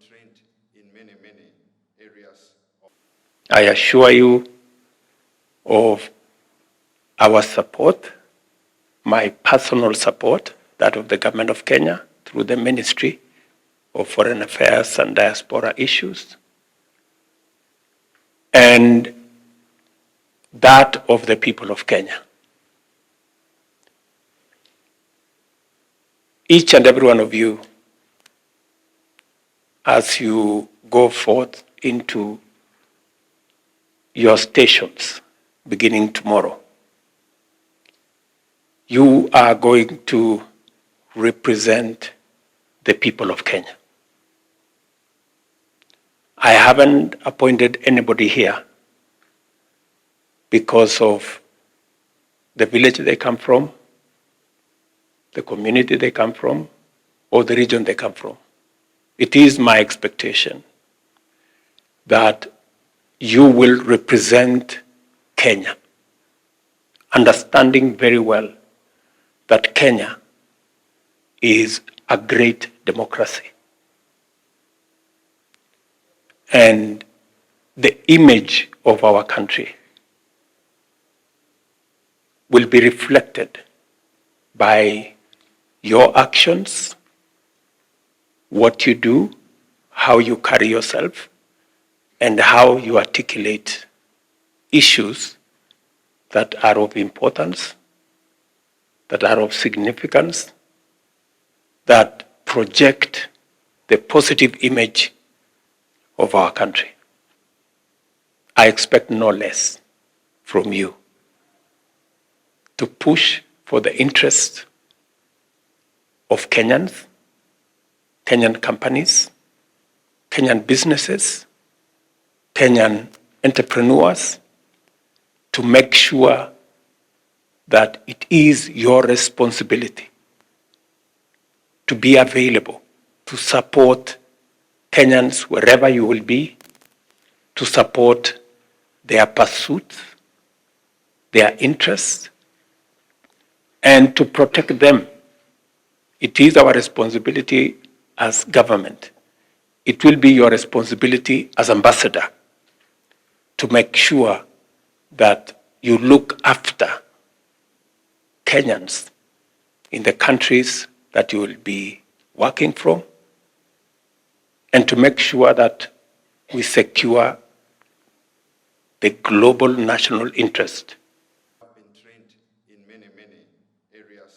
trained in many areas. I assure you of our support, my personal support, that of the government of Kenya through the Ministry of Foreign Affairs and Diaspora Issues, and that of the people of Kenya. Each and every one of you, as you go forth into your stations beginning tomorrow, you are going to represent the people of Kenya. I haven't appointed anybody here because of the village they come from, the community they come from, or the region they come from. It is my expectation that you will represent Kenya, understanding very well that Kenya is a great democracy. And the image of our country will be reflected by your actions, what you do, how you carry yourself, and how you articulate issues that are of importance, that are of significance, that project the positive image of our country. I expect no less from you to push for the interest of Kenyans, Kenyan companies, Kenyan businesses, Kenyan entrepreneurs, to make sure that it is your responsibility to be available to support Kenyans wherever you will be, to support their pursuits, their interests, and to protect them. It is our responsibility as government. It will be your responsibility as ambassador to make sure that you look after Kenyans in the countries that you will be working from, and to make sure that we secure the global national interest